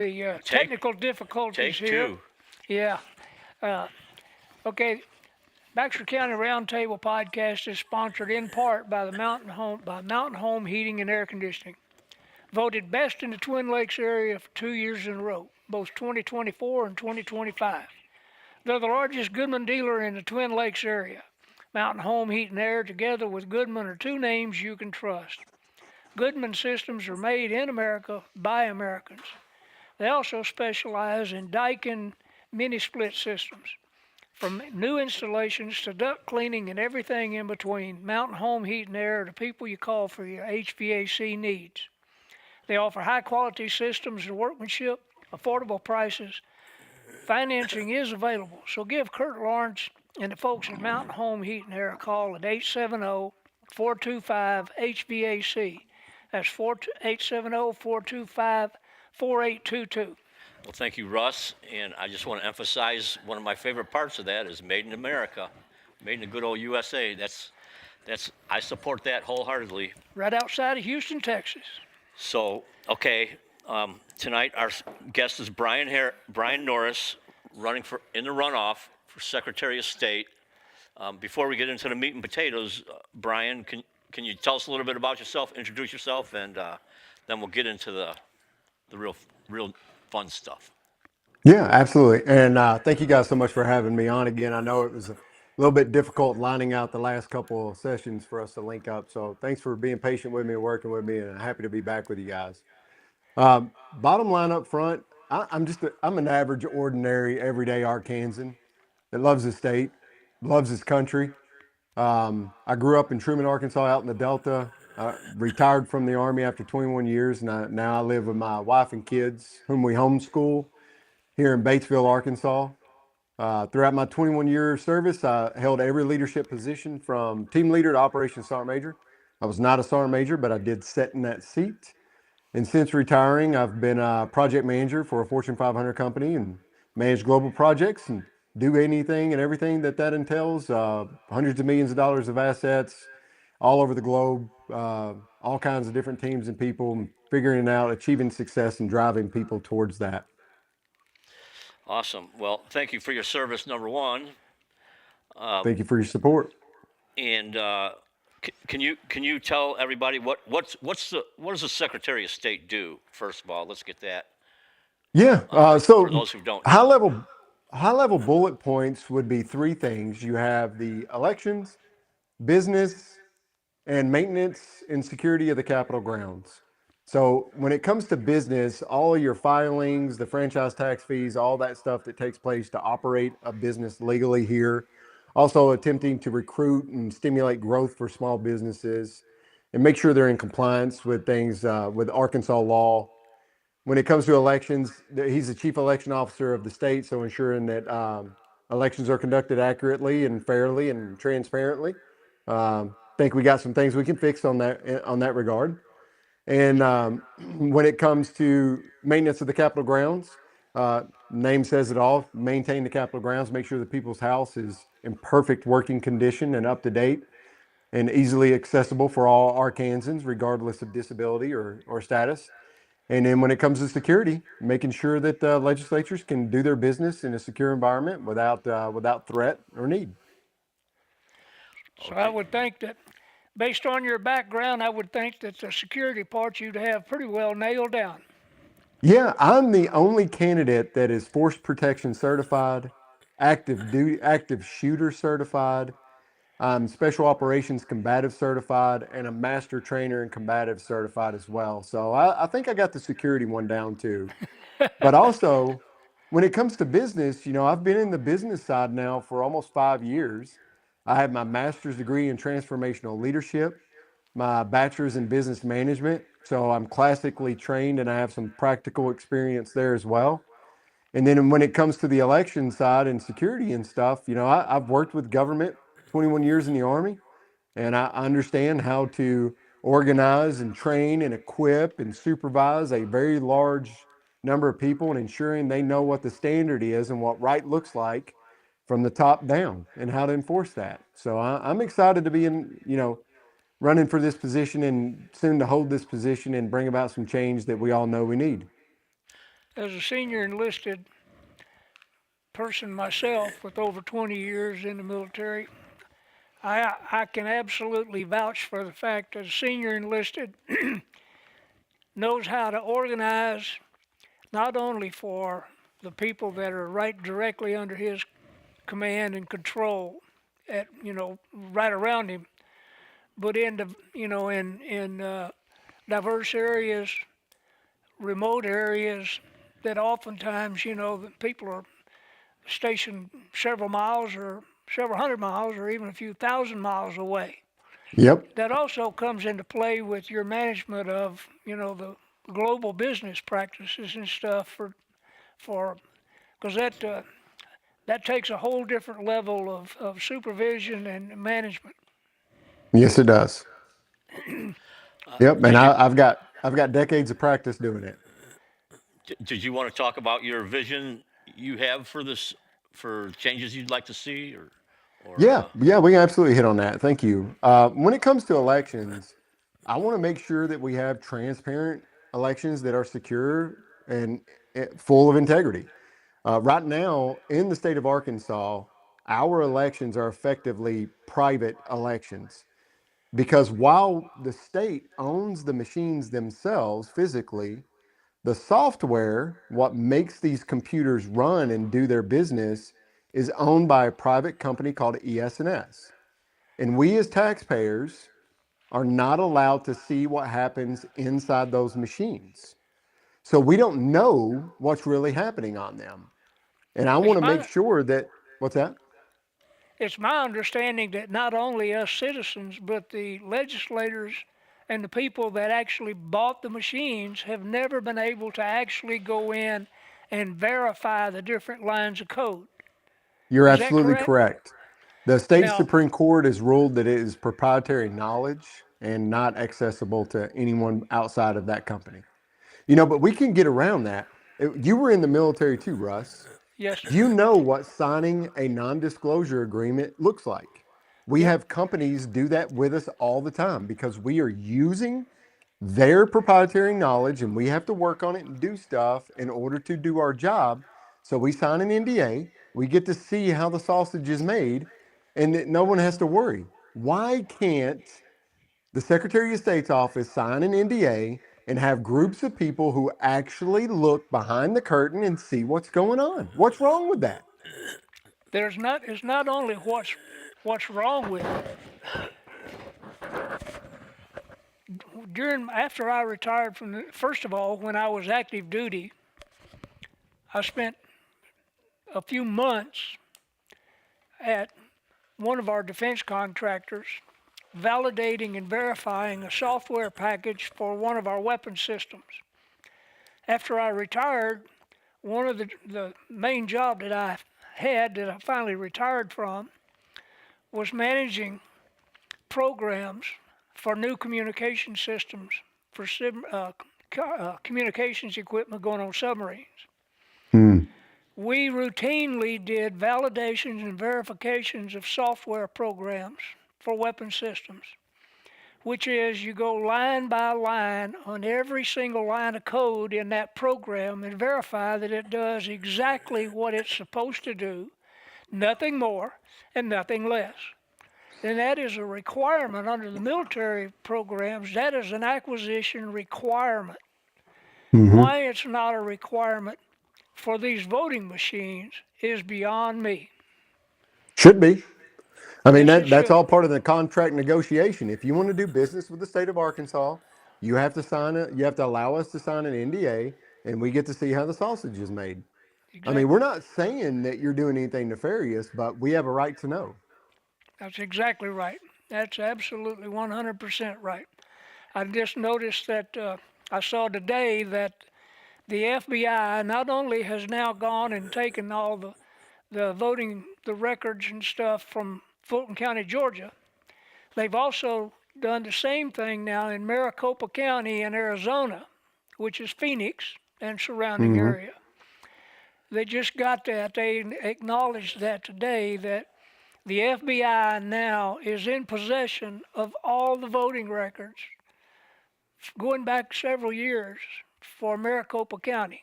The Take technical difficulties take here. two. Yeah. Uh, okay. Baxter County Roundtable podcast is sponsored in part by the Mountain Home Heating and Air Conditioning. Voted best in the Twin Lakes area for 2 years in a row, both 2024 and 2025. They're the largest Goodman dealer in the Twin Lakes area. Mountain Home Heat and Air, together with Goodman, are two names you can trust. Goodman systems are made in America by Americans. They also specialize in Daikin mini split systems. From new installations to duct cleaning and everything in between, Mountain Home Heat and Air are the people you call for your HVAC needs. They offer high quality systems and workmanship, affordable prices. Financing is available, so give Kurt Lawrence and the folks at Mountain Home Heat and Air a call at 870 425 HVAC. That's 870 425 4822. Well, thank you, Russ. And I just want to emphasize one of my favorite parts of that is made in America, made in the good old USA. That's I support that wholeheartedly. Right outside of Houston, Texas. So, okay, tonight our guest is Bryan Norris, running for in the runoff for Secretary of State. Before we get into the meat and potatoes, Bryan, can you tell us a little bit about yourself, introduce yourself, and then we'll get into the real fun stuff. Yeah, absolutely. And thank you guys so much for having me on again. I know it was a little bit difficult lining out the last couple of sessions for us to link up. So thanks for being patient with me and working with me. And I'm happy to be back with you guys. Bottom line up front, I'm an average, ordinary, everyday Arkansan that loves his state, loves his country. I grew up in Truman, Arkansas, out in the Delta. Retired from the Army after 21 years, and now I live with my wife and kids, whom we homeschool here in Batesville, Arkansas. Throughout my 21-year service, I held every leadership position from team leader to operations sergeant major. I was not a sergeant major, but I did sit in that seat. And since retiring, I've been a project manager for a Fortune 500 company and managed global projects and do anything and everything that entails. Hundreds of millions of dollars of assets all over the globe, all kinds of different teams and people, figuring it out, achieving success, and driving people towards that. Awesome. Well, thank you for your service, number one. Thank you for your support. And can you tell everybody what does the Secretary of State do? First of all, let's get that Yeah. for So those who don't high know. level high level bullet points would be three things. You have the elections, business, and maintenance and security of the Capitol grounds. So when it comes to business, all of your filings, the franchise tax fees, all that stuff that takes place to operate a business legally here. Also attempting to recruit and stimulate growth for small businesses and make sure they're in compliance with things with Arkansas law. When it comes to elections, he's the chief election officer of the state, so ensuring that elections are conducted accurately and fairly and transparently. Think we got some things we can fix on that regard. And when it comes to maintenance of the Capitol grounds, name says it all. Maintain the Capitol grounds. Make sure the people's house is in perfect working condition and up to date and easily accessible for all Arkansans, regardless of disability or status. And then when it comes to security, making sure that legislatures can do their business in a secure environment without threat or need. So I Okay. would think that, based on your background, I would think that the security part you'd have pretty well nailed down. Yeah, I'm the only candidate that is force protection certified, active shooter certified, special operations combative certified, and a master trainer and combative certified as well. So I think I got the security one down too. But also, when it comes to business, I've been in the business side now for almost 5 years. I have my master's degree in transformational leadership, my bachelor's in business management. So I'm classically trained and I have some practical experience there as well. And then when it comes to the election side and security and stuff, I've worked with government 21 years in the Army, and I understand how to organize and train and equip and supervise a very large number of people and ensuring they know what the standard is and what right looks like from the top down and how to enforce that. So I'm excited to be running for this position and soon to hold this position and bring about some change that we all know we need. as a senior enlisted person myself with over 20 years in the military, I can absolutely vouch for the fact that a senior enlisted knows how to organize not only for the people that are right directly under his command and control at right around him, but in the in diverse areas, remote areas that oftentimes the people are stationed several miles or several hundred miles or even a few thousand miles away. Yep. That also comes into play with your management of the global business practices and stuff for because that takes a whole different level of supervision and management. Yes, it does. Yep. And Did you I've got decades of practice doing it. did you want to talk about your vision you have for this for changes you'd like to see or Yeah, we can absolutely hit on that. Thank you. When it comes to elections, I want to make sure that we have transparent elections that are secure and full of integrity. Right now, in the state of Arkansas, our elections are effectively private elections because while the state owns the machines themselves physically, the software, what makes these computers run and do their business, is owned by a private company called ES&S. And we as taxpayers are not allowed to see what happens inside those machines. So we don't know what's really happening on them. And I want It's to make my sure that, what's that? it's my understanding that not only us citizens, but the legislators and the people that actually bought the machines have never been able to actually go in and verify the different lines of code. You're Is that absolutely correct? correct. The state Now, Supreme Court has ruled that it is proprietary knowledge and not accessible to anyone outside of that company. But we can get around that. You were in the military too, Russ. yes, Do you know what signing a non-disclosure agreement looks like? We yep. have companies do that with us all the time because we are using their proprietary knowledge and we have to work on it and do stuff in order to do our job. So we sign an NDA, we get to see how the sausage is made, and that no one has to worry. Why can't the Secretary of State's office sign an NDA and have groups of people who actually look behind the curtain and see what's going on? What's wrong with that? It's not only what's wrong with it. After I retired from first of all, when I was active duty, I spent a few months at one of our defense contractors validating and verifying a software package for one of our weapon systems. After I retired, one of the main job that I had that I finally retired from was managing programs for new communication systems for communications equipment going on submarines. Hmm. We routinely did validations and verifications of software programs for weapon systems, which is you go line by line on every single line of code in that program and verify that it does exactly what it's supposed to do, nothing more and nothing less. And that is a requirement under the military programs. That is an acquisition requirement. Mm-hmm. Why it's not a requirement for these voting machines is beyond me. Should be. I mean, Yes, it that's should. all part of the contract negotiation. If you want to do business with the state of Arkansas, you have to allow us to sign an NDA and we get to see how the sausage is made. I mean, we're Exactly. not saying that you're doing anything nefarious, but we have a right to know. That's exactly right. That's absolutely 100% right. I just noticed that I saw today that the FBI not only has now gone and taken all the voting, the records and stuff from Fulton County, Georgia, they've also done the same thing now in Maricopa County in Arizona, which is Phoenix and surrounding Hmm. area. They just got that. They acknowledged that today that the FBI now is in possession of all the voting records going back several years for Maricopa County.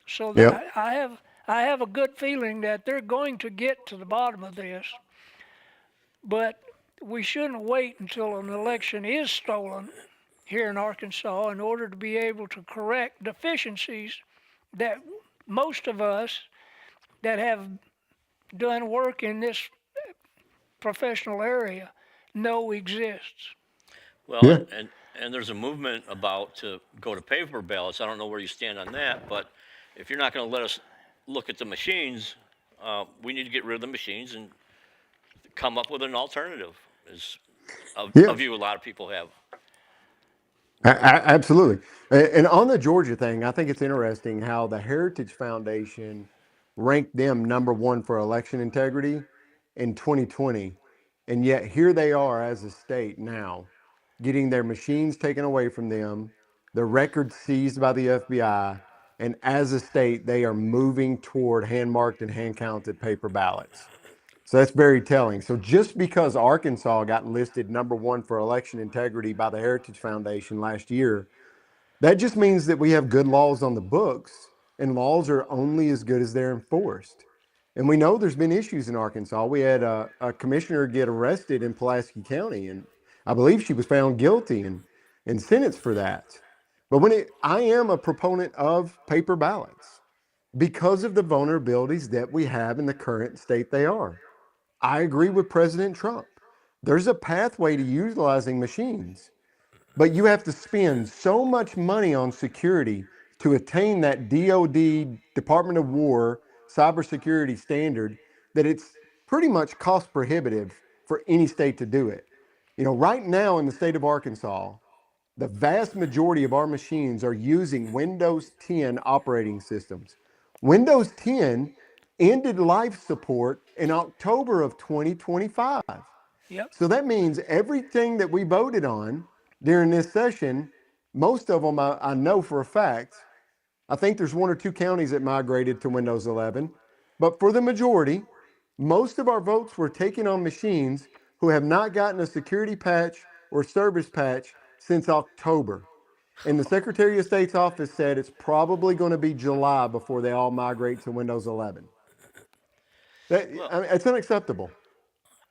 So Yep. that I have a good feeling that they're going to get to the bottom of this. But we shouldn't wait until an election is stolen here in Arkansas in order to be able to correct deficiencies that most of us that have done work in this professional area know exists. Well, Yeah. and there's a movement about to go to paper ballots. I don't know where you stand on that, but if you're not going to let us look at the machines, we need to get rid of the machines and come up with an alternative. Is Yeah. a view a lot of people have. Absolutely. And on the Georgia thing, I think it's interesting how the Heritage Foundation ranked them number one for election integrity in 2020. And yet here they are as a state now, getting their machines taken away from them, their records seized by the FBI. And as a state, they are moving toward hand marked and hand counted paper ballots. So that's very telling. So just because Arkansas got listed number one for election integrity by the Heritage Foundation last year, that just means that we have good laws on the books, and laws are only as good as they're enforced. And we know there's been issues in Arkansas. We had a commissioner get arrested in Pulaski County, and I believe she was found guilty and sentenced for that. But I am a proponent of paper ballots because of the vulnerabilities that we have in the current state they are. I agree with President Trump. There's a pathway to utilizing machines, but you have to spend so much money on security to attain that DoD, Department of War, cybersecurity standard that it's pretty much cost prohibitive for any state to do it. Right now in the state of Arkansas, the vast majority of our machines are using Windows 10 operating systems. Windows 10 ended life support in October of 2025. Yep. So that means everything that we voted on during this session, most of them I know for a fact. I think there's one or two counties that migrated to Windows 11. But for the majority, most of our votes were taken on machines who have not gotten a security patch or service patch since October. And the Secretary of State's office said it's probably going to be July before they all migrate to Windows 11. Well, It's unacceptable.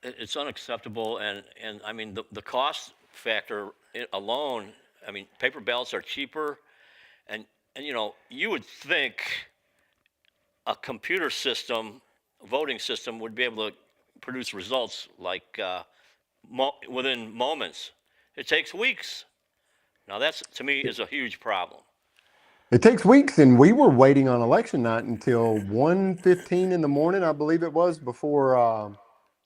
it's unacceptable, and I mean the cost factor alone. I mean, paper ballots are cheaper, and you would think a computer system, voting system, would be able to produce results like within moments. It takes weeks. Now that's to me is a huge problem. It takes weeks, and we were waiting on election night until 1:15 in the morning, I believe it was, before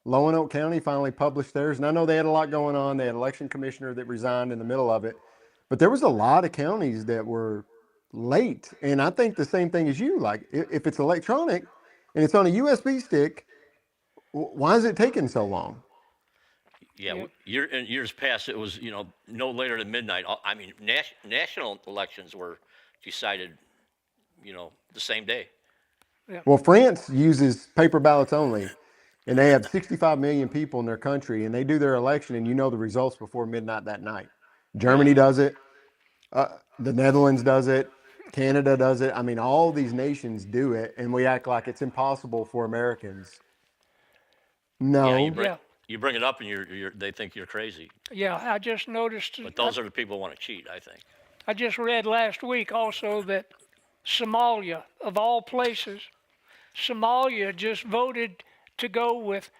Lonoke County finally published theirs. And I know they had a lot going on. They had an election commissioner that resigned in the middle of it, but there was a lot of counties that were late. And I think the same thing as you. Like, if it's electronic and it's on a USB stick, why is it taking so long? Yeah, Yep. in years past, it was no later than midnight. I mean, national elections were decided the same day. Yep. Well, France uses paper ballots only, and they have 65 million people in their country, and they do their election, and you know the results before midnight that night. Yeah. Germany does it, the Netherlands does it, Canada does it. I mean, all these nations do it, and we act like it's impossible for Americans. Yeah, No, Yeah. you bring it up, and they think you're crazy. Yeah. I just noticed. But those are the people who want to cheat, I think. I just read last week also that Somalia, of all places, Somalia just voted to go with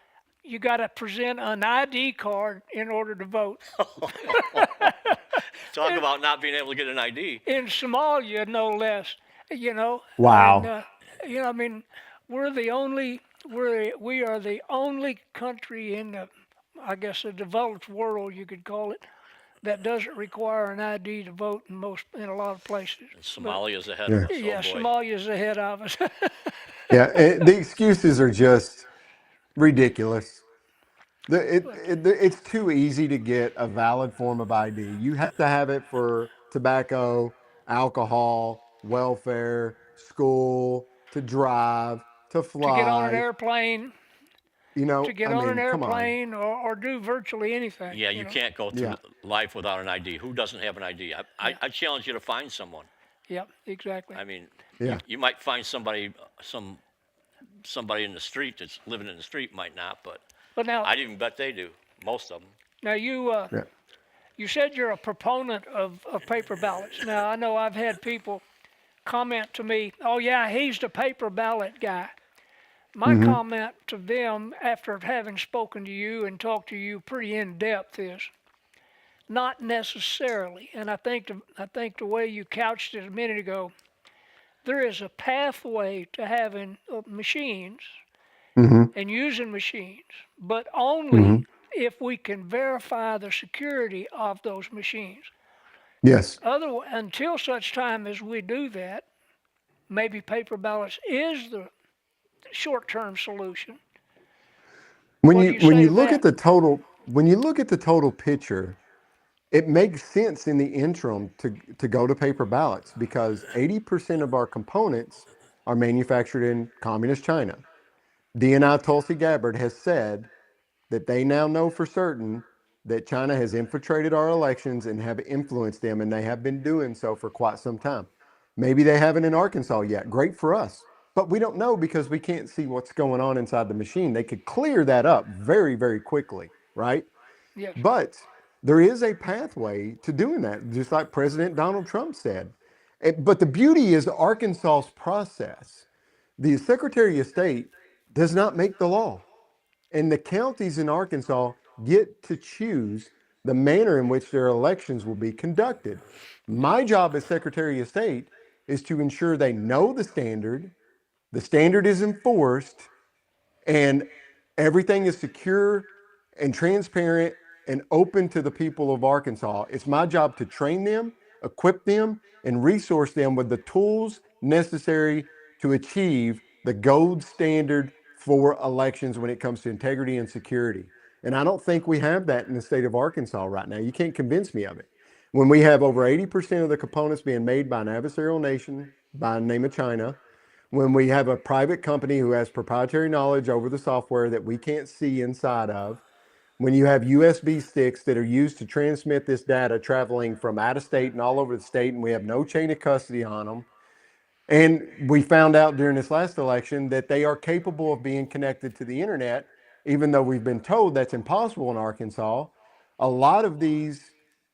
you got to present an ID card in order to vote. Talk about not being able to get an ID. In Somalia, no less. You know, and wow. I mean, we're the only we are the only country in the, I guess, the developed world you could call it, that doesn't require an ID to vote in a lot of places. And Somalia's ahead of Yeah, us. Yeah, Oh boy. Somalia's ahead of us. yeah. The excuses are just ridiculous. It's too easy to get a valid form of ID. You have to have it for tobacco, alcohol, welfare, school, to drive, to To get on an fly. airplane, I mean, come on. or do virtually anything. Yeah, you can't go through Yeah. life without an ID. Who doesn't have an ID? Yeah. I challenge you to find someone. Yep, exactly. I mean, Yeah. you might find somebody in the street that's living in the street might not, but But now, I'd even bet they do. Most of them. now Yeah. you said you're a proponent of paper ballots. Now I know I've had people comment to me, "Oh yeah, he's the paper ballot guy." My Hmm. comment to them after having spoken to you and talked to you pretty in depth is not necessarily. And I think the way you couched it a minute ago, there is a pathway to having machines Hmm. and using machines, but Hmm. only if we can verify the security of those machines. Yes. Until such time as we do that, maybe paper ballots is the short-term solution. When What do you you when say you to look at that? the total when you look at the total picture, it makes sense in the interim to go to paper ballots because 80% of our components are manufactured in communist China. DNI Tulsi Gabbard has said that they now know for certain that China has infiltrated our elections and have influenced them, and they have been doing so for quite some time. Maybe they haven't in Arkansas yet. Great for us. But we don't know because we can't see what's going on inside the machine. They could clear that up very, very quickly, right? Yes, But there is a pathway to doing that, just like President Donald Trump said. But the beauty is Arkansas's process. The Secretary of State does not make the law. And the counties in Arkansas get to choose the manner in which their elections will be conducted. My job as Secretary of State is to ensure they know the standard is enforced, and everything is secure and transparent and open to the people of Arkansas. It's my job to train them, equip them, and resource them with the tools necessary to achieve the gold standard for elections when it comes to integrity and security. And I don't think we have that in the state of Arkansas right now. You can't convince me of it. When we have over 80% of the components being made by an adversarial nation by the name of China, when we have a private company who has proprietary knowledge over the software that we can't see inside of, when you have USB sticks that are used to transmit this data traveling from out of state and all over the state, and we have no chain of custody on them, and we found out during this last election that they are capable of being connected to the internet, even though we've been told that's impossible in Arkansas. A lot of these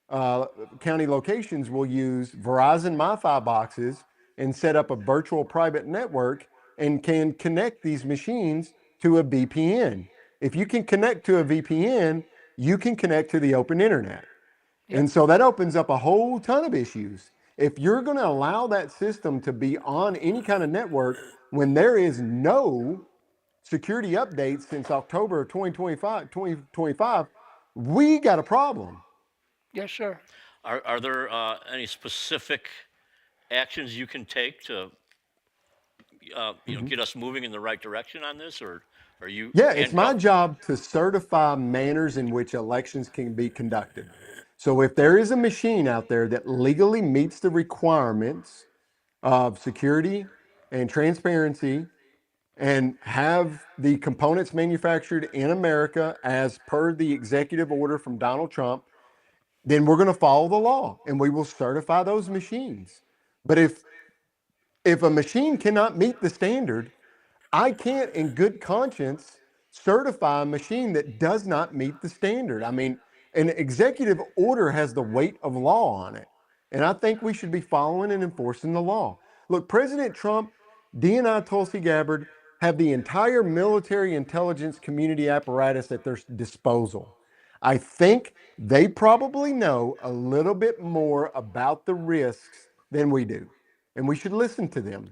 uh, county locations will use Verizon MiFi boxes and set up a virtual private network and can connect these machines to a VPN. If you can connect to a VPN, you can connect to the open internet. yep, And so that opens up a whole ton of issues. If you're going to allow that system to be on any kind of network when there is no security updates since October of 2025, we got a problem. yes, sir. Are there any specific actions you can take to get us moving in the right direction on this, or are you Yeah, it's my handcuffed? job to certify manners in which elections can be conducted. So if there is a machine out there that legally meets the requirements of security and transparency and have the components manufactured in America as per the executive order from Donald Trump, then we're going to follow the law and we will certify those machines. But if a machine cannot meet the standard, I can't, in good conscience, certify a machine that does not meet the standard. I mean, an executive order has the weight of law on it. And I think we should be following and enforcing the law. Look, President Trump, DNI Tulsi Gabbard have the entire military intelligence community apparatus at their disposal. I think they probably know a little bit more about the risks than we do. And we should listen to them.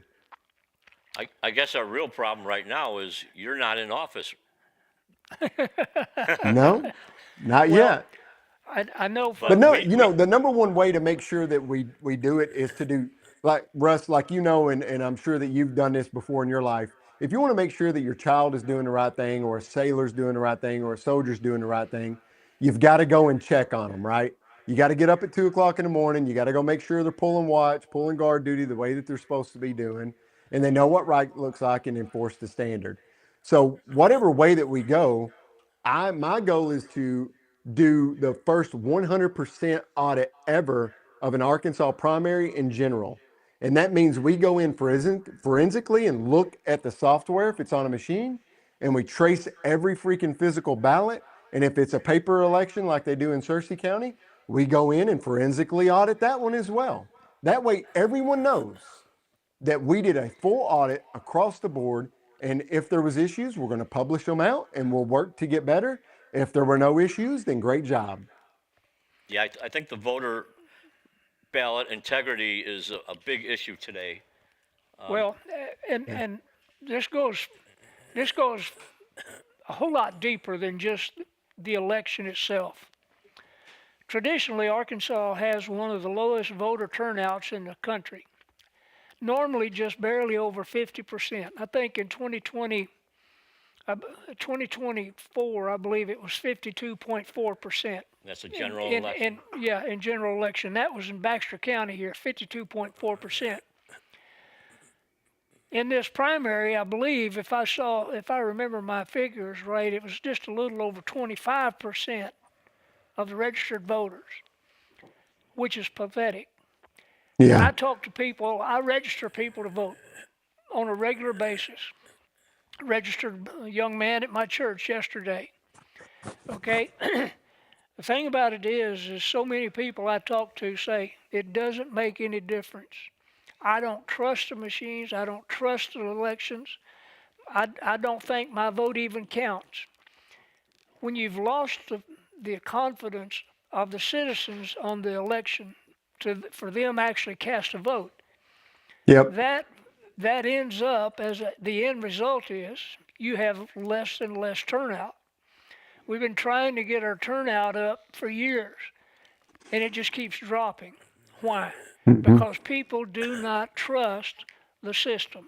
I guess our real problem right now is you're not in office. No, not Well, yet. I know But But for no, we, you we know, the number one way to make sure that we do it is to do like Russ, like you know, and I'm sure that you've done this before in your life. If you want to make sure that your child is doing the right thing, or a sailor's doing the right thing, or a soldier's doing the right thing, you've got to go and check on them, right? You got to get up at 2 o'clock in the morning. You got to go make sure they're pulling watch, pulling guard duty the way that they're supposed to be doing, and they know what right looks like and enforce the standard. So whatever way that we go, my goal is to do the first 100% audit ever of an Arkansas primary in general. And that means we go in forensically and look at the software if it's on a machine, and we trace every freaking physical ballot. And if it's a paper election like they do in Searcy County, we go in and forensically audit that one as well. That way, everyone knows that we did a full audit across the board. And if there was issues, we're going to publish them out and we'll work to get better. If there were no issues, then great job. Yeah, I think the voter ballot integrity is a big issue today. Well, and this goes a whole lot deeper than just the election itself. Traditionally, Arkansas has one of the lowest voter turnouts in the country. Normally, just barely over 50%. I think in 2024, I believe it was 52.4%. That's a general In, election. in general election. That was in Baxter County here, 52.4%. In this primary, I believe, if I remember my figures right, it was just a little over 25% of the registered voters, which is pathetic. Yeah. I talk to people, I register people to vote on a regular basis. Registered a young man at my church yesterday. Okay? The thing about it is so many people I talk to say it doesn't make any difference. I don't trust the machines. I don't trust the elections. I don't think my vote even counts. When you've lost the confidence of the citizens on the election for them actually cast a vote, Yep. that ends up the end result is you have less and less turnout. We've been trying to get our turnout up for years, and it just keeps dropping. Why? Because people do not trust the system.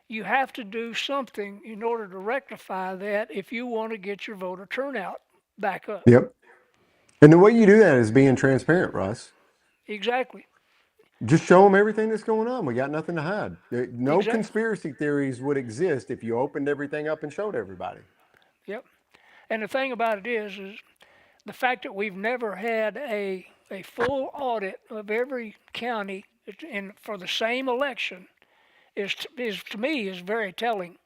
You have to do something in order to rectify that if you want to get your voter turnout back up. Yep. And the way you do that is being transparent, Russ. Exactly. Just show them everything that's going on. We got nothing to hide. No Exactly. conspiracy theories would exist if you opened everything up and showed everybody. Yep. And the thing about it is the fact that we've never had a full audit of every county for the same election is to me is very telling.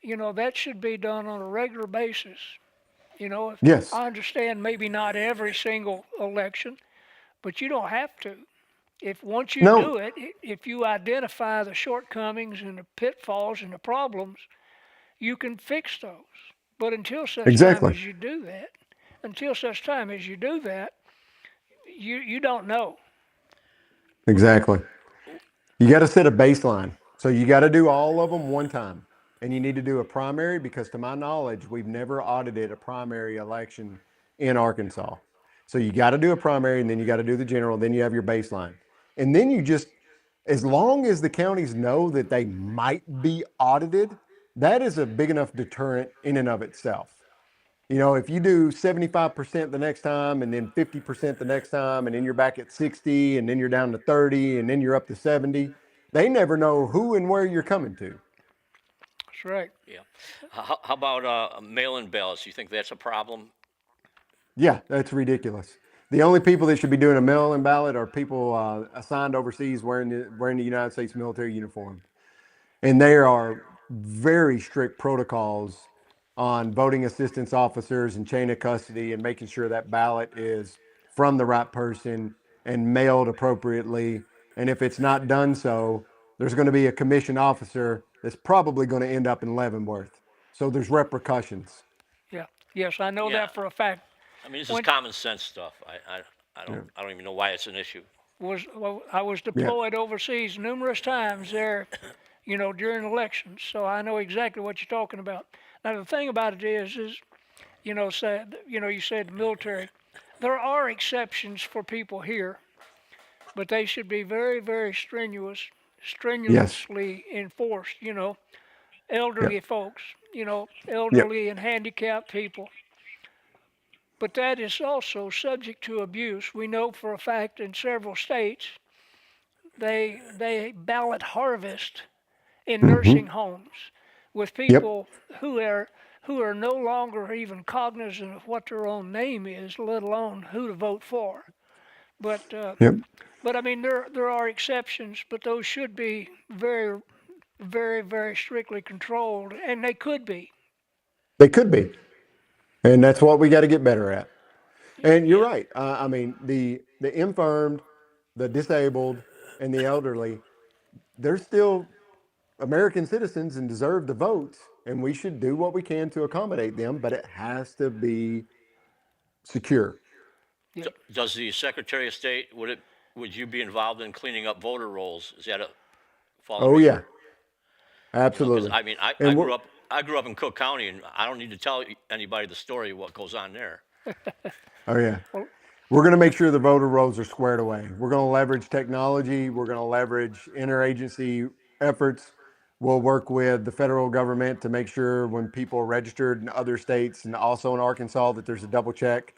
That should be done on a regular basis. Yes. I understand maybe not every single election, but you don't have to. If once you No, do it, if you identify the shortcomings and the pitfalls and the problems, you can fix those. But exactly. until such time as you do that, you don't know. Exactly. You got to set a baseline. So you got to do all of them one time. And you need to do a primary because, to my knowledge, we've never audited a primary election in Arkansas. So you got to do a primary and then you got to do the general. Then you have your baseline. And then as long as the counties know that they might be audited, that is a big enough deterrent in and of itself. If you do 75% the next time and then 50% the next time, and then you're back at 60 and then you're down to 30 and then you're up to 70, they never know who and where you're coming to. That's right. Yeah. How about mail-in ballots? You think that's a problem? Yeah, that's ridiculous. The only people that should be doing a mail-in ballot are people assigned overseas wearing the United States military uniform. And there are very strict protocols on voting assistance officers and chain of custody and making sure that ballot is from the right person and mailed appropriately. And if it's not done so, there's going to be a commissioned officer that's probably going to end up in Leavenworth. So there's repercussions. Yeah. Yes, I know Yeah. that for a fact. I mean, this is When common sense stuff. I don't even know why it's an issue. I was Yeah. deployed overseas numerous times there, during elections, so I know exactly what you're talking about. Now the thing about it is you said military. There are exceptions for people here, but they should be very, very Yes. strenuously enforced. Yep. Elderly folks, Yep. elderly and handicapped people. But that is also subject to abuse. We know for a fact in several states they ballot harvest in Mm-hmm. nursing homes with Yep. people who are no longer even cognizant of what their own name is, let alone who to vote for. But Yep. but I mean there are exceptions, but those should be very very very strictly controlled, and they could be. They could be. And that's what we got to get better at. And you're Yeah. right. I mean, the infirmed, the disabled, and the elderly, they're still American citizens and deserve to vote. And we should do what we can to accommodate them, but it has to be secure. Yep. Does the Secretary of State, would you be involved in cleaning up voter rolls? Is that a fall Oh under yeah, your, because absolutely. I mean, And we're I grew up in Cook County, and I don't need to tell anybody the story of what goes on there. oh yeah, Well, we're going to make sure the voter rolls are squared away. We're going to leverage technology. We're going to leverage interagency efforts. We'll work with the federal government to make sure when people are registered in other states and also in Arkansas that there's a double check.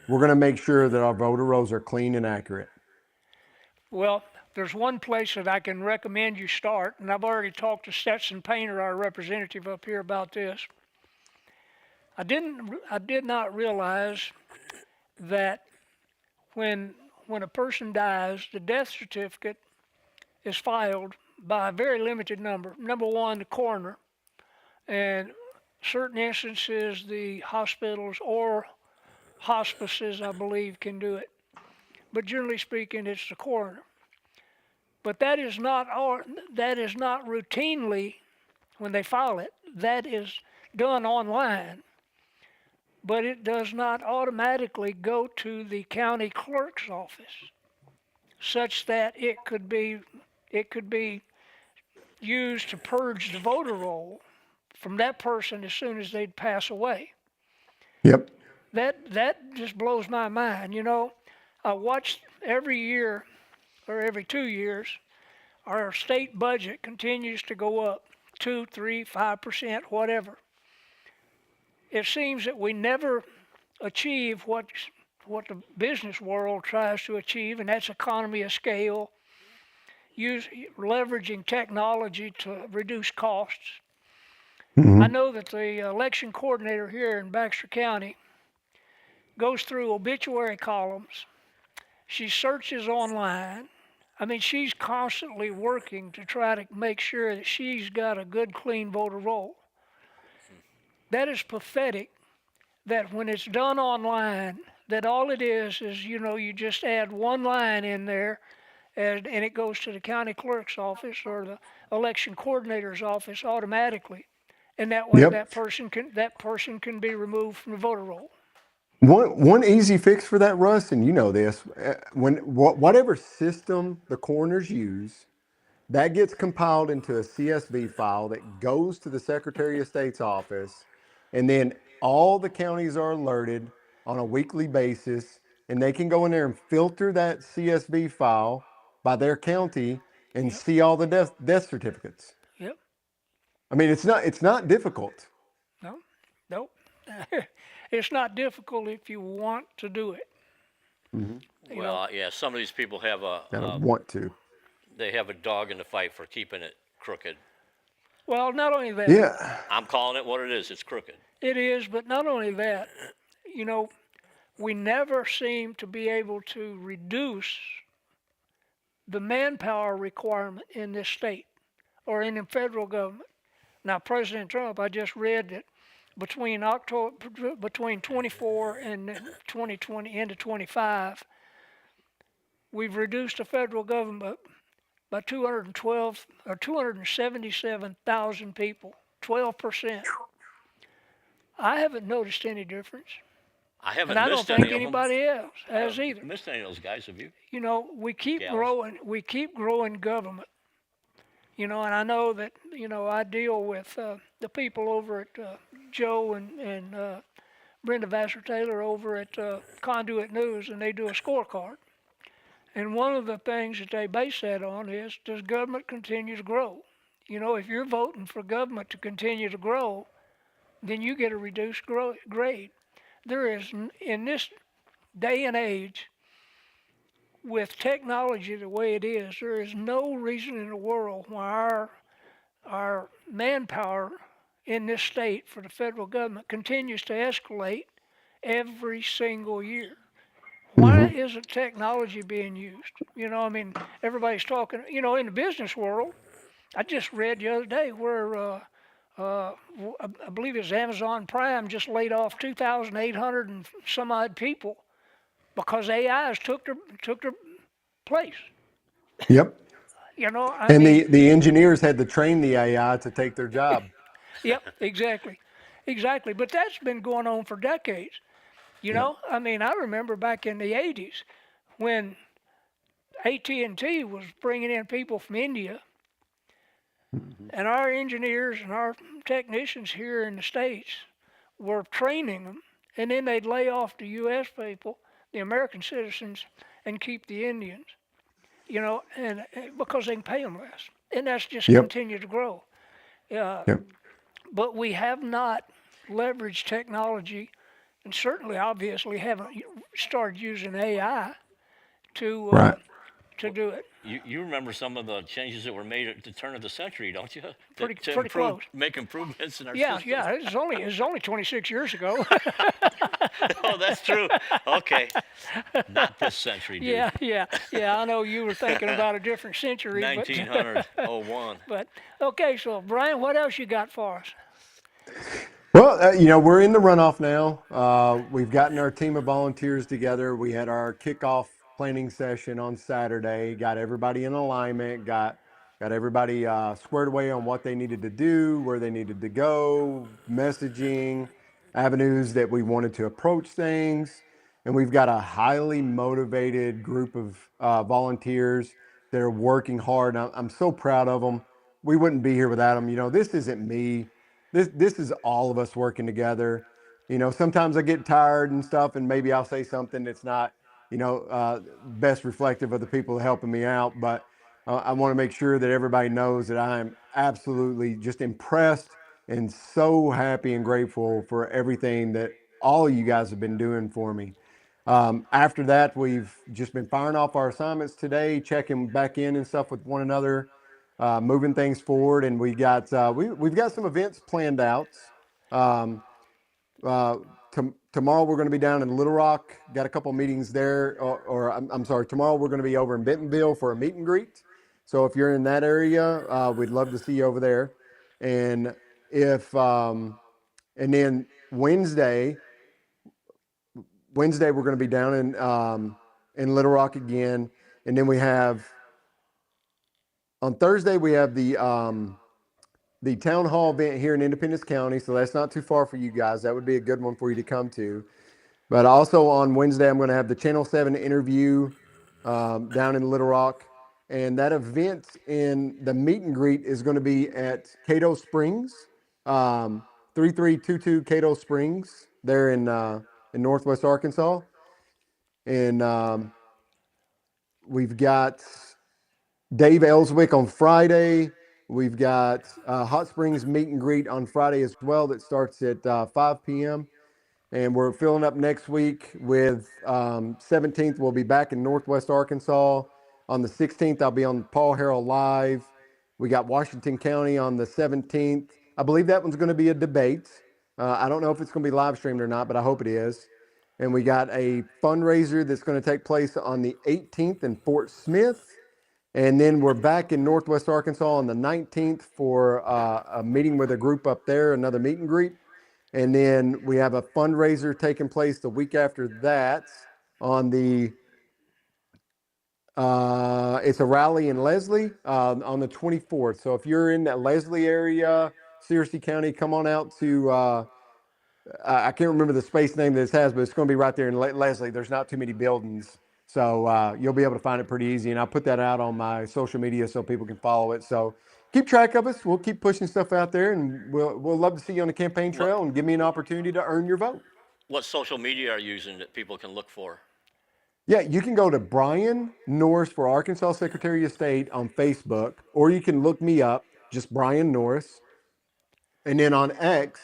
We're going to make sure that our voter rolls are clean and accurate. well, there's one place that I can recommend you start, and I've already talked to Stetson Painter, our representative up here, about this. I did not realize that when a person dies, the death certificate is filed by a very limited number. Number one, the coroner, and certain instances, the hospitals or hospices, I believe, can do it. But generally speaking, it's the coroner. But that is not routinely when they file it. That is done online, but it does not automatically go to the county clerk's office, such that it could be used to purge the voter roll from that person as soon as they'd pass away. Yep. That just blows my mind. You know, I watch every year or every 2 years, our state budget continues to go up 2, 3, 5%, whatever. It seems that we never achieve what the business world tries to achieve, and that's economy of scale, use leveraging technology to reduce costs. I Hmm. know that the election coordinator here in Baxter County goes through obituary columns. She searches online. I mean, she's constantly working to try to make sure that she's got a good, clean voter roll. That is pathetic that when it's done online, that all it is, you know, you just add one line in there and it goes to the county clerk's office or the election coordinator's office automatically. And that way Yep. that person can be removed from the voter roll. One easy fix for that, Russ, and you know this, whatever system the coroners use, that gets compiled into a CSV file that goes to the Secretary of State's office, and then all the counties are alerted on a weekly basis, and they can go in there and filter that CSV file by their county and Yep, see all the death certificates. yep, I mean, it's not difficult. no, nope. It's not difficult if you want to do it. Hmm. You know, Well, yeah, some of these people have Gotta want to. they have a dog in the fight for keeping it crooked. well, not only that, Yeah. I'm calling it what it is. It's crooked. it is, but not only that, you know, we never seem to be able to reduce the manpower requirement in this state or in the federal government. Now, President Trump, I just read that between 24 and 2020 into 25, we've reduced the federal government by 212 or 277,000 people, 12%. I haven't noticed any difference, I and haven't I don't missed any think of them. anybody else I has haven't either. missed any of those guys, have you? You know, Gals. we keep growing government. You know, and I know that you know I deal with the people over at Joe and Brenda Vassar Taylor over at Conduit News, and they do a scorecard. And one of the things that they base that on is, does government continue to grow? You know, if you're voting for government to continue to grow, then you get a reduced grade. There is, in this day and age, with technology the way it is, there is no reason in the world why our manpower in this state for the federal government continues to escalate every single year. Why isn't technology being used? I mean, everybody's talking, in the business world. I just read the other day where I believe it was Amazon Prime just laid off 2,800 and some odd people because AIs took their place. Yep. I And mean, the engineers had to train the AI to take their job. yep, exactly. But that's been going on for decades. Yep. I mean, I remember back in the '80s when AT&T was bringing in people from India, and our engineers and our technicians here in the states were training them, and then they'd lay off the U.S. people, the American citizens, and keep the Indians. And because they can pay them less, and that's just Yep. continued to grow. Uh, Yep. but we have not leveraged technology, and certainly, obviously, haven't started using AI to uh, Right. to do it. You remember some of the changes that were made at the turn of the century, don't you? To Pretty close. make improvements in our Yeah, system. yeah. It's only 26 years ago. Oh, that's true. Okay, not this century, dude. Yeah. I know you were thinking about a different century, but 1900, oh, 01. but okay. So Brian, what else you got for us? Well, we're in the runoff now. We've gotten our team of volunteers together. We had our kickoff planning session on Saturday. Got everybody in alignment. Got everybody squared away on what they needed to do, where they needed to go, messaging, avenues that we wanted to approach things. And we've got a highly motivated group of volunteers that are working hard. I'm so proud of them. We wouldn't be here without them. This isn't me. This is all of us working together. Sometimes I get tired and stuff, and maybe I'll say something that's not, best reflective of the people helping me out. But I want to make sure that everybody knows that I'm absolutely just impressed and so happy and grateful for everything that all of you guys have been doing for me. After that, we've just been firing off our assignments today, checking back in and stuff with one another, moving things forward, and we've got some events planned out. Um, Tomorrow we're going to be down in Little Rock. Got a couple meetings there, or I'm sorry. Tomorrow we're going to be over in Bentonville for a meet and greet. So if you're in that area, we'd love to see you over there. And if and then Wednesday we're going to be down in Little Rock again, and then we have on Thursday we have the town hall event here in Independence County, so that's not too far for you guys. That would be a good one for you to come to. But also on Wednesday, I'm going to have the Channel 7 interview down in Little Rock. And that event in the meet and greet is going to be at Cato Springs, 3322 Cato Springs, there in Northwest Arkansas. And we've got Dave Ellswick on Friday. We've got Hot Springs meet and greet on Friday as well that starts at 5 p.m. And we're filling up next week with 17th. We'll be back in Northwest Arkansas. On the 16th, I'll be on Paul Harrell Live. We got Washington County on the 17th. I believe that one's going to be a debate. I don't know if it's going to be live streamed or not, but I hope it is. And we got a fundraiser that's going to take place on the 18th in Fort Smith. And then we're back in Northwest Arkansas on the 19th for a meeting with a group up there, another meet and greet. And then we have a fundraiser taking place the week after that on it's a rally in Leslie on the 24th. So if you're in that Leslie area, Searcy County, come on out to, I can't remember the space name that it has, but it's going to be right there in Leslie. There's not too many buildings. So you'll be able to find it pretty easy. And I'll put that out on my social media so people can follow it. So keep track of us. We'll keep pushing stuff out there, and we'll love to see you on the campaign trail and give me an opportunity to earn your vote. What social media are you using that people can look for? Yeah, you can go to Bryan Norris for Arkansas Secretary of State on Facebook, or you can look me up, just Bryan Norris. And then on X,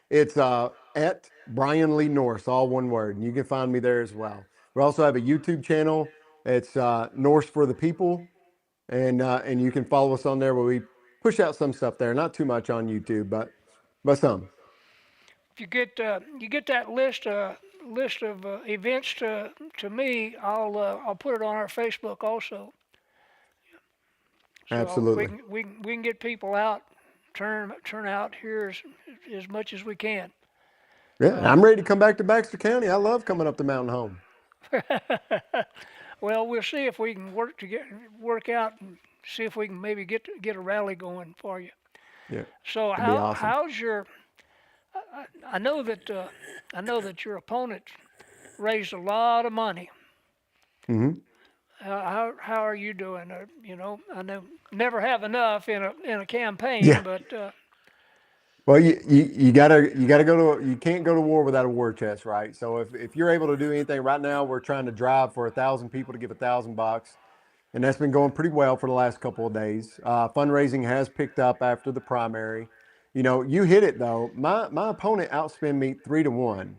it's at Bryan Lee Norris, all one word. And you can find me there as well. We also have a YouTube channel. It's Norris for the People. And you can follow us on there where we push out some stuff there. Not too much on YouTube, but some. If you get that list list of events to me, I'll put it on our Facebook also. So Absolutely. we can get people out, turn out here as much as we can. Yeah, I'm ready to come back to Baxter County. I love coming up to Mountain Home. Well, we'll see if we can work out and see if we can maybe get a rally going for you. Yeah, So it'd be awesome. how's your? I know that your opponent raised a lot of money. Hmm. How are you doing? I know never have enough in a campaign, Yeah. but Well, you gotta go to you can't go to war without a war chest, right? So if you're able to do anything right now, we're trying to drive for 1,000 people to give $1,000, and that's been going pretty well for the last couple of days. Fundraising has picked up after the primary. You hit it though. My opponent outspent me 3-1.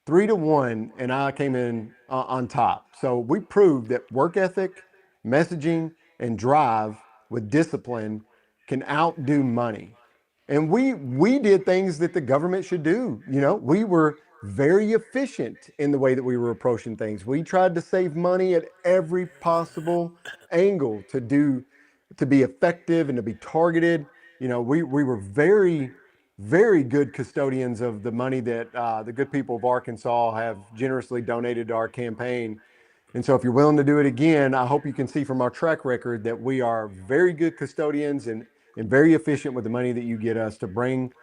3-1, and I came in on top. So we proved that work ethic, messaging, and drive with discipline can outdo money. And we did things that the government should do. We were very efficient in the way that we were approaching things. We tried to save money at every possible angle to be effective and to be targeted. We were very, very good custodians of the money that the good people of Arkansas have generously donated to our campaign. And so, if you're willing to do it again, I hope you can see from our track record that we are very good custodians and very efficient with the money that you get us to bring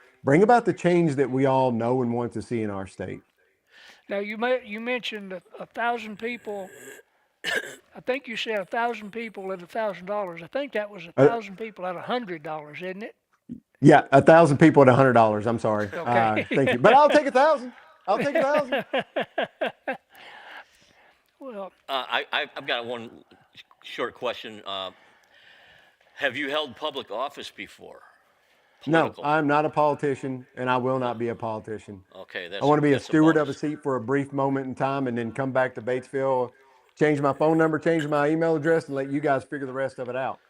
about the change that we all know and want to see in our state. now you mentioned 1,000 people. I think you said 1,000 people at $1,000. I think that was a Uh, thousand people at $100, isn't it? yeah, 1,000 people at $100. I'm sorry. Okay. Thank you, but I'll take 1,000. I'll take 1,000. Well, I've got one short question. Have you held public office before? No, Political. I'm not a politician, and I will not be a politician. Okay, I want to be a that's a steward of a bonus. seat for a brief moment in time and then come back to Batesville, change my phone number, change my email address, and let you guys figure the rest of it out.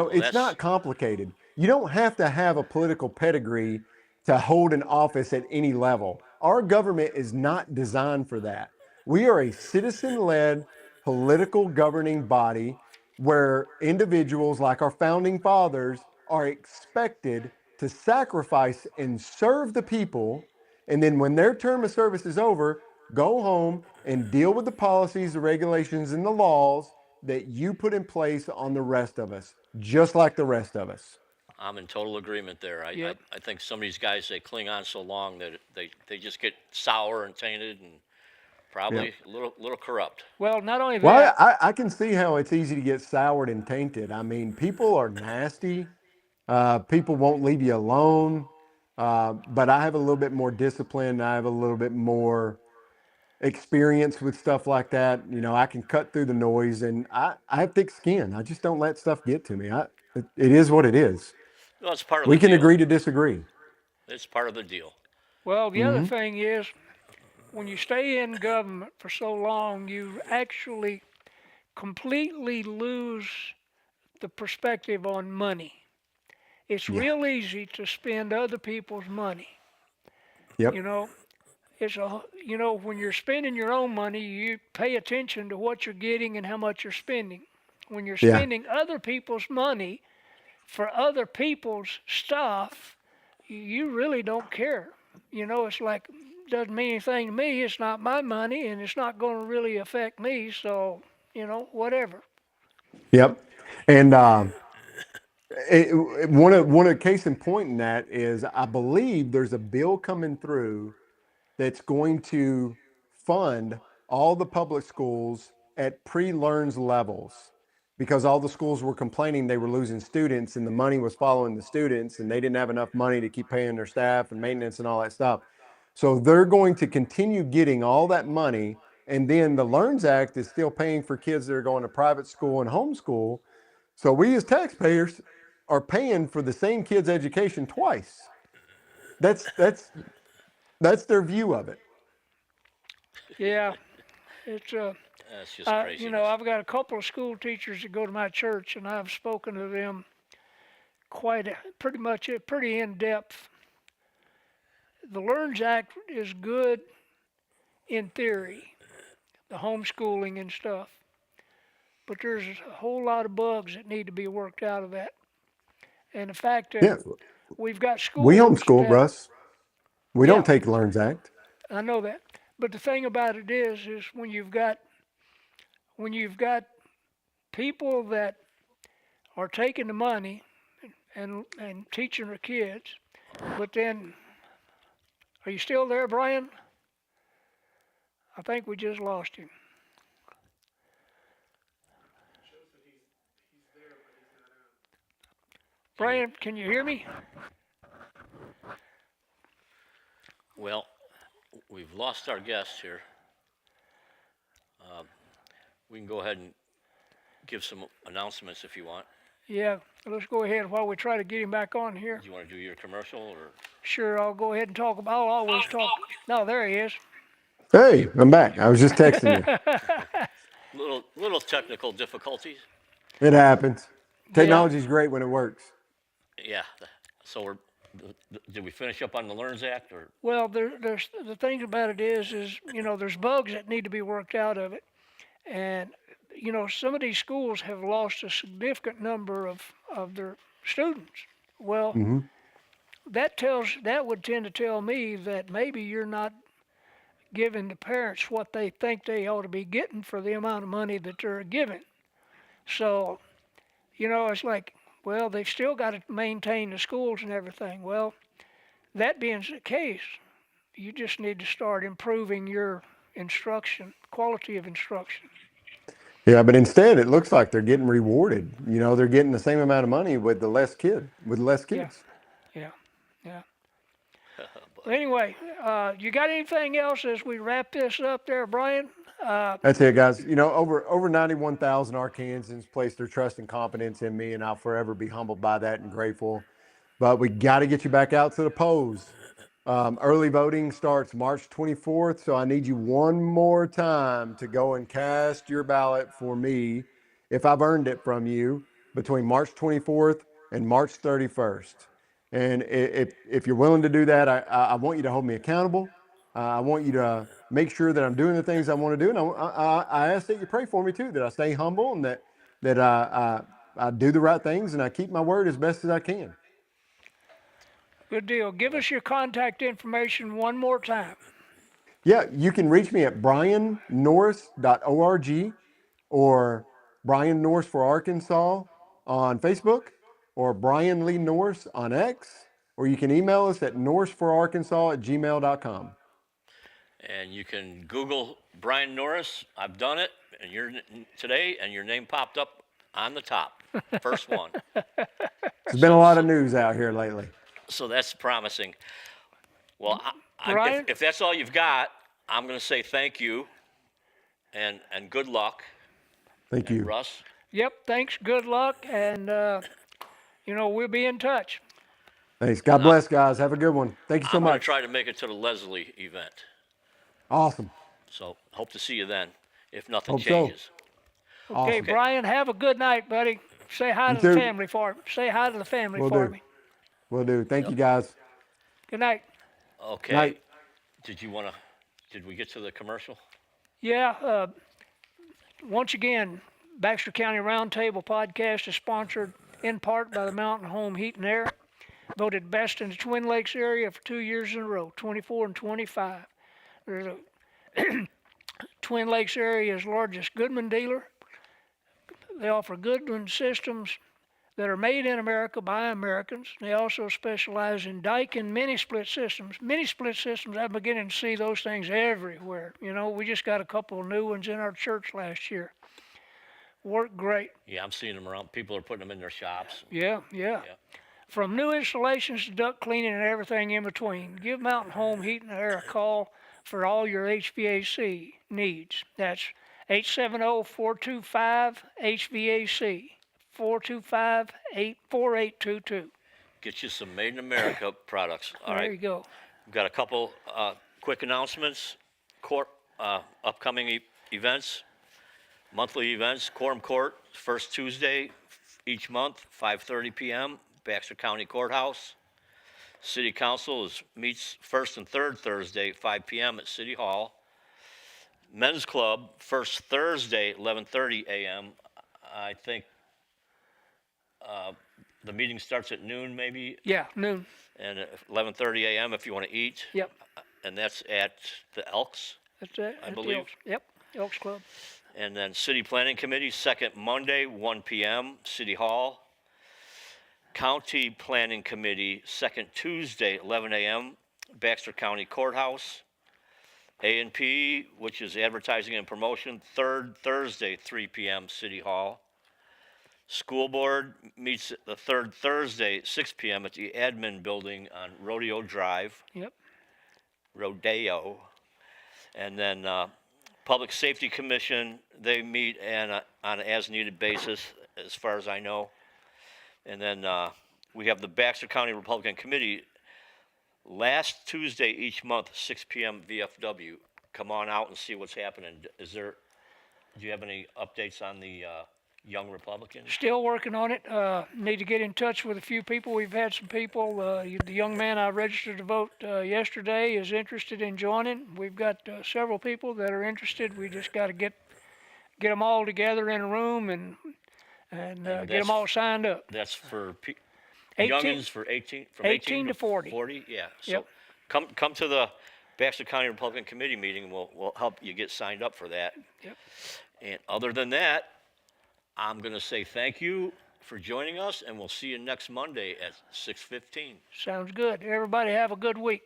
Well, It's that's not complicated. You don't have to have a political pedigree to hold an office at any level. Our government is not designed for that. We are a citizen led political governing body where individuals like our founding fathers are expected to sacrifice and serve the people. And then when their term of service is over, go home and deal with the policies, the regulations, and the laws that you put in place on the rest of us, just like the rest of us. I'm in total agreement there. yep. I think some of these guys they cling on so long that they just get sour and tainted and Yeah. probably a little corrupt. Well, not only Well, that, I can see how it's easy to get soured and tainted. I mean, people are nasty. People won't leave you alone. But I have a little bit more discipline. I have a little bit more experience with stuff like that. I can cut through the noise, and I have thick skin. I just don't let stuff get to me. It is what it is. Well, it's part of the We can deal. agree to disagree. It's part of the deal. well, the other Hmm. thing is when you stay in government for so long, you actually completely lose the perspective on money. It's Yeah. real easy to spend other people's money. Yep. You know, when you're spending your own money, you pay attention to what you're getting and how much you're spending. When you're Yeah. spending other people's money for other people's stuff, you really don't care. It's like doesn't mean anything to me. It's not my money, and it's not going to really affect me. So, whatever. Yep. And one of the case in point in that is I believe there's a bill coming through that's going to fund all the public schools at pre-learns levels because all the schools were complaining they were losing students and the money was following the students and they didn't have enough money to keep paying their staff and maintenance and all that stuff. So they're going to continue getting all that money. And then the Learns Act is still paying for kids that are going to private school and homeschool. So we as taxpayers are paying for the same kid's education twice. That's that's that's their view of it. Yeah, it's That's just craziness. I've got a couple of school teachers that go to my church, and I've spoken to them pretty in depth. The Learns Act is good in theory, the homeschooling and stuff. But there's a whole lot of bugs that need to be worked out of that. And the fact that Yeah, we've got we schools homeschool, that, Russ. We yeah, don't take Learns Act. I know that. But the thing about it is when you've got people that are taking the money and teaching their kids, but then, are you still there, Bryan? I think we just lost him. Bryan, can you hear me? Well, we've lost our guest here. We can go ahead and give some announcements if you want. Yeah, let's go ahead while we try to get him back on here. Do you want to do your commercial or? Sure, I'll go ahead and talk about. I'll always talk. No, there he is. Hey, I'm back. I was just texting you. Little technical difficulties. It happens. Yeah. Technology's great when it works. Yeah. So did we finish up on the Learns Act or? Well, there's the thing about it is there's bugs that need to be worked out of it, and some of these schools have lost a significant number of their students. Well, Hmm. that would tend to tell me that maybe you're not giving the parents what they think they ought to be getting for the amount of money that they're giving. So, it's like, well, they've still got to maintain the schools and everything. Well, that being the case, you just need to start improving your instruction, quality of instruction. Yeah, but instead, it looks like they're getting rewarded. They're getting the same amount of money with less Yeah, kids. yeah, yeah. Well, anyway, you got anything else as we wrap this up there, Bryan? That's it, guys. Over 91,000 Arkansans placed their trust and confidence in me, and I'll forever be humbled by that and grateful. But we got to get you back out to the polls. Early voting starts March 24th, so I need you one more time to go and cast your ballot for me, if I've earned it from you, between March 24th and March 31st. And if you're willing to do that, I want you to hold me accountable. I want you to make sure that I'm doing the things I want to do, and I ask that you pray for me too, that I stay humble and that I do the right things and I keep my word as best as I can. Good deal. Give us your contact information one more time. Yeah, you can reach me at bryannorris.org or Bryan Norris for Arkansas on Facebook or Bryan Lee Norris on X, or you can email us at norrisforarkansas@gmail.com. And you can Google Bryan Norris. I've done it, and today, and your name popped up on the top, first one. There's been a lot of news out here lately. So that's promising. Well, Bryan? if that's all you've got, I'm going to say thank you, and good luck. Thank you. Russ. Yep, thanks. Good luck. And, we'll be in touch. Thanks. God bless, guys. Have a good one. Thank you so I'm going to much. try to make it to the Leslie event. Awesome. So hope to see you then, if nothing Hope so. changes. Okay, Awesome. Bryan, have a good night, buddy. Say hi You to the too. family for me. Say hi to the family Will for do. me. Will do. Thank you, guys. Good night. Okay. Night. Did we get to the commercial? Yeah, once again, Baxter County Roundtable podcast is sponsored in part by the Mountain Home Heat and Air. Voted best in the Twin Lakes area for 2 years in a row, 24 and 25. There's a Twin Lakes area's largest Goodman dealer. They offer Goodman systems that are made in America by Americans. They also specialize in Daikin mini split systems. Mini split systems, I'm beginning to see those things everywhere. We just got a couple of new ones in our church last year. Work great. Yeah, I'm seeing them around. People are putting them in their shops. Yeah. From new installations to duct cleaning and everything in between, give Mountain Home Heat and Air a call for all your HVAC needs. That's 870-425-HVAC, 425-4822. Get you some Made in America products. All There right. you go. We've got a couple quick announcements. Upcoming events, monthly events. Quorum Court, first Tuesday each month, 5:30 p.m., Baxter County Courthouse. City Council meets first and third Thursday, 5 p.m. at City Hall. Men's Club, first Thursday, 11:30 a.m. I think the meeting starts at noon, maybe, Yeah, noon. and at 11:30 a.m. if you want to eat. Yep. And that's at the Elks. That's it. I at the believe. Elks. Yep. Elks Club. And then City Planning Committee, second Monday, 1 p.m., City Hall. County Planning Committee, second Tuesday, 11 a.m., Baxter County Courthouse. A&P, which is advertising and promotion, third Thursday, 3 p.m., City Hall. School Board meets the third Thursday, 6 p.m. at the admin building on Rodeo Drive. Yep. Rodeo. And then Public Safety Commission, they meet on an as-needed basis, as far as I know. And then we have the Baxter County Republican Committee, last Tuesday each month, 6 p.m. VFW. Come on out and see what's happening. Do you have any updates on the Young Republicans? Still working on it. Need to get in touch with a few people. We've had some people. The young man I registered to vote yesterday is interested in joining. We've got several people that are interested. We just got to get them all together in a room and get them all signed up. That's for 18 youngins from 18 to 40. 40, yeah. So Yep. come to the Baxter County Republican Committee meeting, and we'll help you get signed up for that. Yep. And other than that, I'm going to say thank you for joining us, and we'll see you next Monday at 6:15. Sounds good. Everybody have a good week.